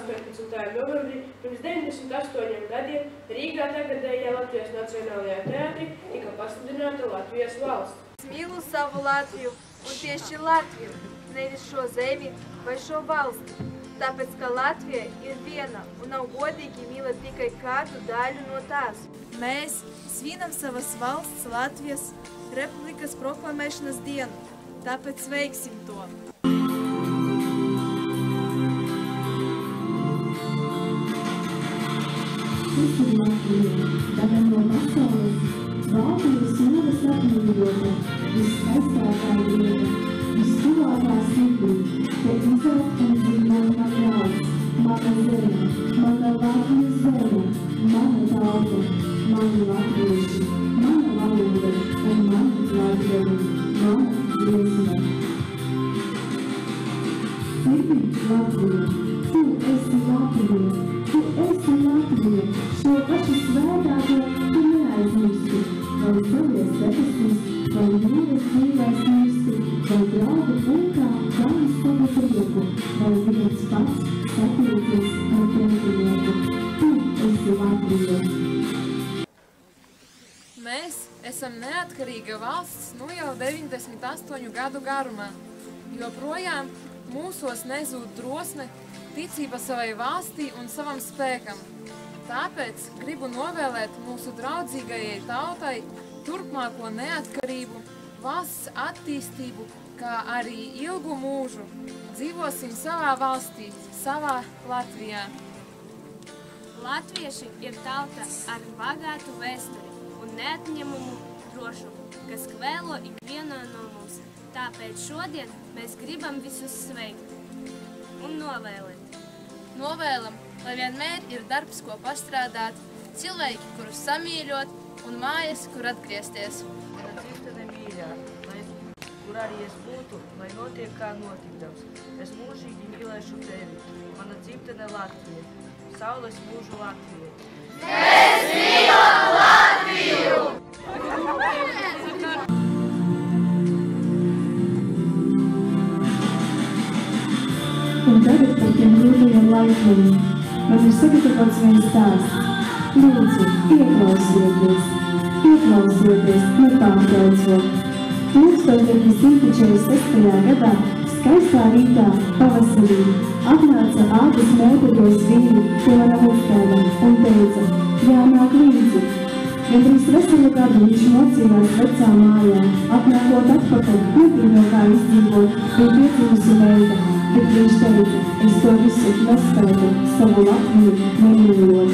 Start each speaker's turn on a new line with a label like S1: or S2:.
S1: 18. novembrī pirms 98 gadiem Rīgā tagadējā Latvijas Nacionālajā teātrī tika pasludināta Latvijas valsts.
S2: Es mīlu savu Latviju un tieši Latviju, nevis šo zemi vai šo valsti, tāpēc, ka Latvija ir viena un nav godīgi mīlēt tikai kādu daļu no tās.
S3: Mēs svinam savas valsts Latvijas Republikas proklamēšanas dienu, tāpēc veiksim to!
S4: Kas ir Latvija? Daļa no pasaules, Baltijas jūras apmīļota, viskaistākā vieta, vistuvākā sirdī, te izaug un dzīvo man brauc, mana zeme, mana Latvijas zeme, mana tauta, mani latvieši, mana valoda un mani latvieri, mana dziesma. Sirdī Latvija, tu esi Latvija, tu esi Latvija, šo pašu svētāko tu neaizmirsti, vai savies debesīs, vai jūras dzīvēs mirsti, vai draugu pulkā galis tavu prieku, vai viens pats satiecies ar pretinieku. Tu esi Latvija.
S3: Mēs esam neatkarīga valsts nu jau 98 gadu garumā. Joprojām mūsos nezūd drosme, ticība savai valstī un savam spēkam. Tāpēc gribu novēlēt mūsu draudzīgajai tautai turpmāko neatkarību, valsts attīstību, kā arī ilgu mūžu. Dzīvosim savā valstī, savā Latvijā.
S5: Latvieši ir tauta ar bagātu vēsturi un neatņemumu drošumu, kas kvēlo ikvienā no mums. Tāpēc šodien mēs gribam visus sveikt un novēlēt.
S3: Novēlam, lai vienmēr ir darbs, ko pastrādāt, cilvēki, kurus samīļot un mājas, kur atgriezties.
S6: Mana dzimtene mīļā, kur arī es būtu, lai notiek kā notikdams. Es mūžīgi mīlēšu tevi, mana dzimtene Latvija, saules mūžu Latvija.
S7: Mēs mīlam Latviju!
S4: Un tagad par tiem grūtajiem laikiem man ir sagatavots viens stāsts. Lūdzu, ieklausieties, nepārtraucot. 1946. gadā skaistā rītā pavasarī atnāca ādas mēteļos vīri Toram Uztēlam un teica, jānāk līdzi. Gandrīz veselu gadu viņš mocījās vecā mājā, atnākot atpakaļ, nebrīno kā izdzīvot, bija piedzimusi meita, bet viņš teica, es to visu nespētu, savu Latviju nemīļot.